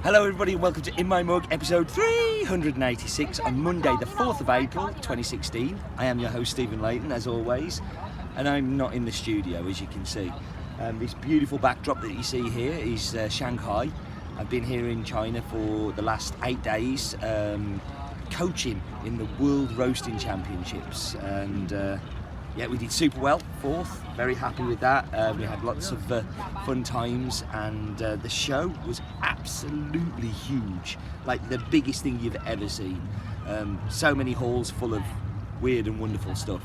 Hello everybody and welcome to In My Mug episode 386 on Monday the 4th of April 2016. I am your host Stephen Layton as always, and I'm not in the studio as you can see. This beautiful backdrop that you see here is Shanghai. I've been here in China for the last 8 days coaching in the World Roasting Championships, and yeah, we did super well, 4th, very happy with that. We had lots of fun times, and the show was absolutely huge, like the biggest thing you've ever seen. So many halls full of weird and wonderful stuff.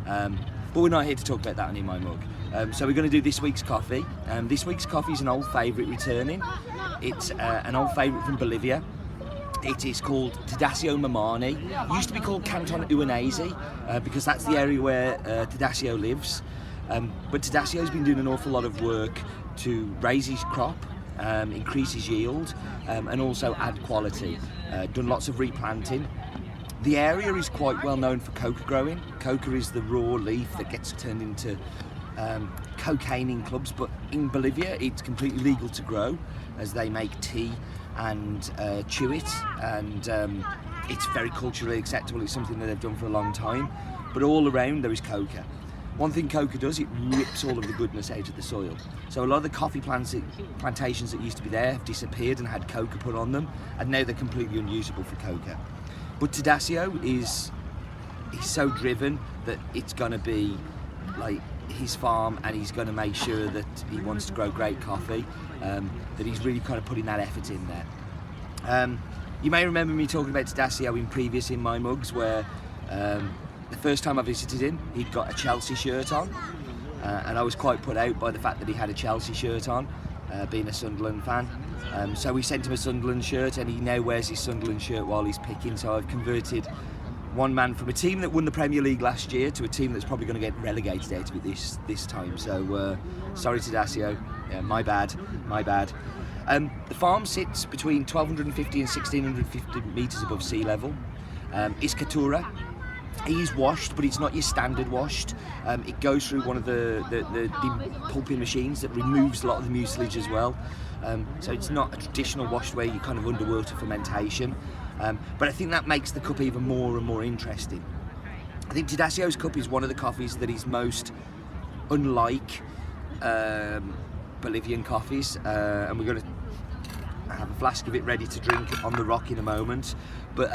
But we're not here to talk about that on In My Mug. So we're going to do this week's coffee. This week's coffee is an old favourite returning. It's an old favourite from Bolivia. It is called Teodocio Mamani. It used to be called Canton Uanese because that's the area where Teodocio lives. But Teodocio's been doing an awful lot of work to raise his crop, increase his yield, and also add quality. Done lots of replanting. The area is quite well known for coca growing. Coca is the raw leaf that gets turned into cocaine in clubs, but in Bolivia it's completely legal to grow as they make tea and chew it, and it's very culturally acceptable. It's something that they've done for a long time, but all around there is coca. One thing coca does, it rips all of the goodness out of the soil. So a lot of the coffee plantations that used to be there have disappeared and had coca put on them, and now they're completely unusable for coca. But Teodocio he's so driven that it's going to be like his farm, and he's going to make sure that he wants to grow great coffee, that he's really kind of putting that effort in there. You may remember me talking about Teodocio in previous In My Mugs, where the first time I visited him he'd got a Chelsea shirt on, and I was quite put out by the fact that he had a Chelsea shirt on, being a Sunderland fan. So we sent him a Sunderland shirt, and he now wears his Sunderland shirt while he's picking. So I've converted one man from a team that won the Premier League last year to a team that's probably going to get relegated out of it this time. So sorry Teodocio, my bad. The farm sits between 1250 and 1650 metres above sea level. It's Catura. It is washed, but it's not your standard washed. It goes through one of the pulping machines that removes a lot of the mucilage as well. So it's not a traditional washed where you're kind of underwater fermentation. But I think that makes the cup even more and more interesting. I think Teodocio's cup is one of the coffees that is most unlike Bolivian coffees, and we're going to have a flask of it ready to drink on the rock in a moment. But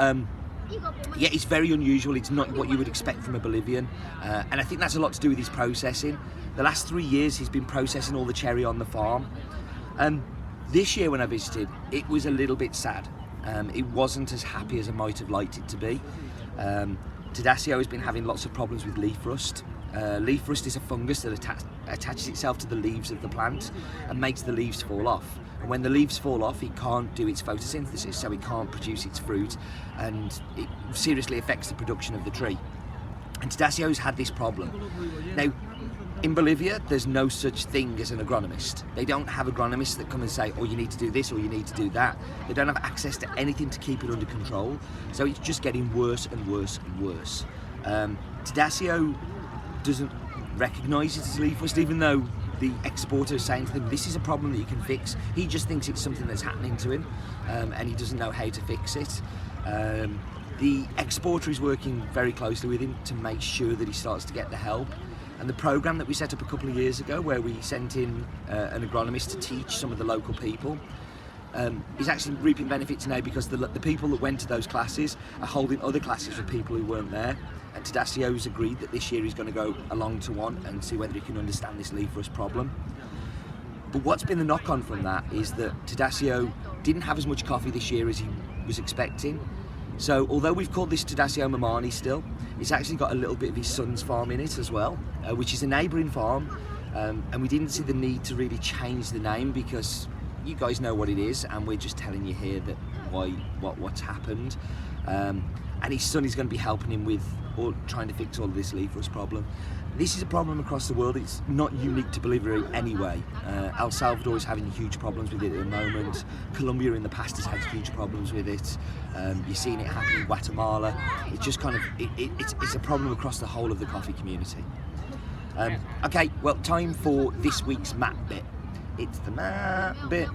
yeah, it's very unusual. It's not what you would expect from a Bolivian, and I think that's a lot to do with his processing. The last 3 years he's been processing all the cherry on the farm. This year when I visited, it was a little bit sad. It wasn't as happy as I might have liked it to be. Teodocio has been having lots of problems with leaf rust. Leaf rust is a fungus that attaches itself to the leaves of the plant and makes the leaves fall off. And when the leaves fall off, it can't do its photosynthesis, so it can't produce its fruit, and it seriously affects the production of the tree. And Teodocio's had this problem. Now, in Bolivia, there's no such thing as an agronomist. They don't have agronomists that come and say, oh, you need to do this or you need to do that. They don't have access to anything to keep it under control. So it's just getting worse and worse and worse. Teodocio doesn't recognise it as leaf rust, even though the exporter is saying to them, this is a problem that you can fix. He just thinks it's something that's happening to him, and he doesn't know how to fix it. The exporter is working very closely with him to make sure that he starts to get the help. And the programme that we set up a couple of years ago, where we sent in an agronomist to teach some of the local people, is actually reaping benefits now, because the people that went to those classes are holding other classes for people who weren't there. And Teodocio's agreed that this year he's going to go along to one and see whether he can understand this leaf rust problem. But what's been the knock-on from that is that Teodocio didn't have as much coffee this year as he was expecting. So although we've called this Teodocio Mamani still, it's actually got a little bit of his son's farm in it as well, which is a neighbouring farm, and we didn't see the need to really change the name because you guys know what it is, and we're just telling you here that what's happened. And his son is going to be helping him with trying to fix all of this leaf rust problem. This is a problem across the world. It's not unique to Bolivia anyway. El Salvador is having huge problems with it at the moment. Colombia in the past has had huge problems with it. You're seeing it happen in Guatemala. It's just kind of, it's a problem across the whole of the coffee community. Okay, well, time for this week's map bit. It's the map bit.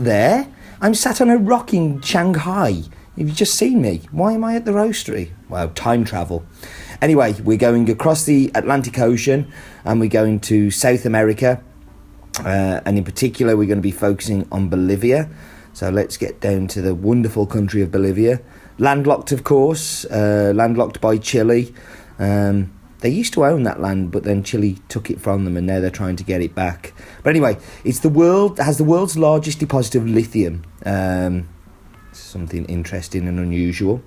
there. I'm sat on a rock in Shanghai. Have you just seen me? Why am I at the roastery? Well, time travel. Anyway, we're going across the Atlantic Ocean and we're going to South America. And in particular, we're going to be focusing on Bolivia. So let's get down to the wonderful country of Bolivia. Landlocked, of course, landlocked by Chile. They used to own that land, but then Chile took it from them and now they're trying to get it back. But anyway, it has the world's largest deposit of lithium. Something interesting and unusual.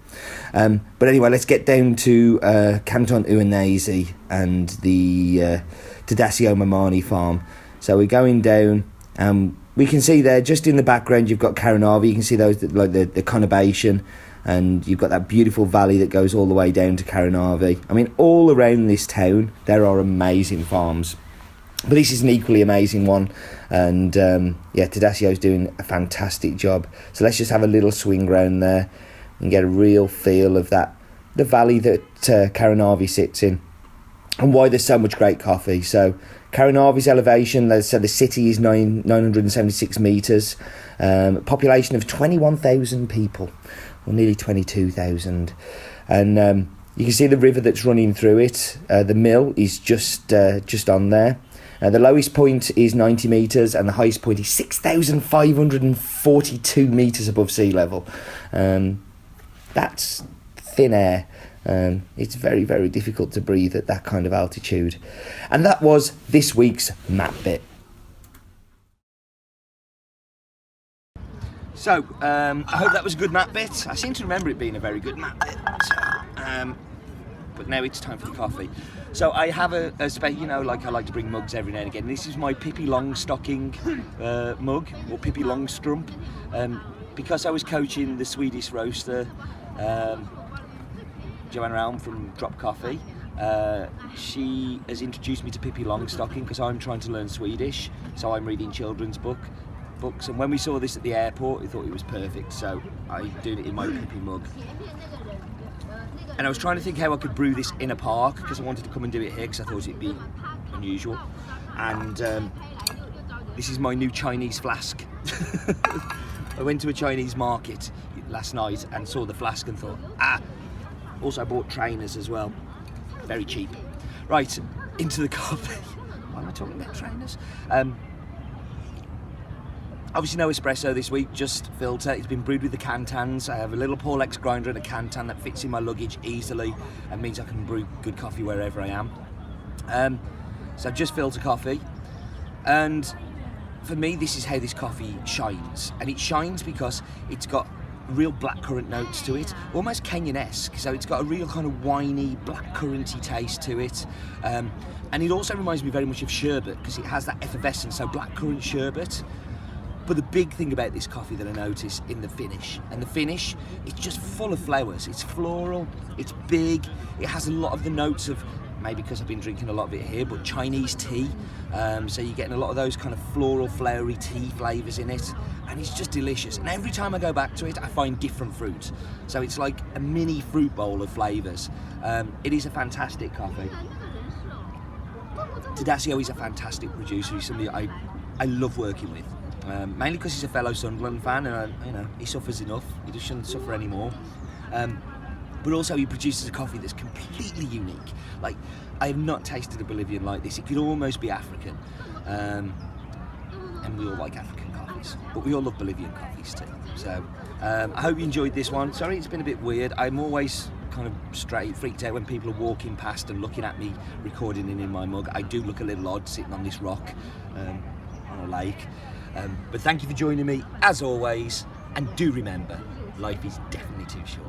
But anyway, let's get down to Canton Uinese and the Teodocio Mamani farm. So we're going down. We can see there, just in the background, you've got Caranavi. You can see those, like the conurbation, and you've got that beautiful valley that goes all the way down to Caranavi. I mean, all around this town, there are amazing farms. But this is an equally amazing one. And, Teodocio's doing a fantastic job. So let's just have a little swing round there and get a real feel of the valley that Caranavi sits in and why there's so much great coffee. So Caranavi's elevation, so the city is 976 metres, population of 21,000 people, or nearly 22,000. And you can see the river that's running through it. The mill is just on there. The lowest point is 90 metres and the highest point is 6,542 metres above sea level. That's thin air. It's very, very difficult to breathe at that kind of altitude. And that was this week's map bit. So, I hope that was a good map bit. I seem to remember it being a very good map bit. But now it's time for the coffee. So I have I like to bring mugs every now and again. This is my Pippi Longstocking mug, or Pippi Longstrump. Because I was coaching the Swedish roaster, Joanna Alm from Drop Coffee, she has introduced me to Pippi Longstocking because I'm trying to learn Swedish, so I'm reading children's books, and when we saw this at the airport, we thought it was perfect, so I'm doing it in my Pippi mug. And I was trying to think how I could brew this in a park because I wanted to come and do it here because I thought it'd be unusual. And this is my new Chinese flask. I went to a Chinese market last night and saw the flask and thought, also bought trainers as well, very cheap. Right, into the coffee. Why am I talking about trainers? Obviously no espresso this week, just filter. It's been brewed with the cantans. I have a little Paulex grinder and a cantan that fits in my luggage easily and means I can brew good coffee wherever I am. So just filter coffee. And for me, this is how this coffee shines. And it shines because it's got real blackcurrant notes to it, almost Kenyan-esque. So it's got a real kind of winey, blackcurranty taste to it. And it also reminds me very much of sherbet because it has that effervescence, so blackcurrant sherbet. But the big thing about this coffee that I notice in the finish, it's just full of flowers. It's floral, it's big, it has a lot of the notes of, maybe because I've been drinking a lot of it here, but Chinese tea. So you're getting a lot of those kind of floral, flowery tea flavours in it, and it's just delicious. And every time I go back to it, I find different fruit. So it's like a mini fruit bowl of flavours. It is a fantastic coffee. Teodocio is a fantastic producer. He's somebody I love working with. Mainly because he's a fellow Sunderland fan, and he suffers enough. He just shouldn't suffer anymore. But also he produces a coffee that's completely unique. Like, I have not tasted a Bolivian like this. It could almost be African, and we all like African coffees, but we all love Bolivian coffees too. So I hope you enjoyed this one. Sorry it's been a bit weird. I'm always kind of freaked out when people are walking past and looking at me recording in my mug. I do look a little odd sitting on this rock on a lake. But thank you for joining me, as always, and do remember, life is definitely too short.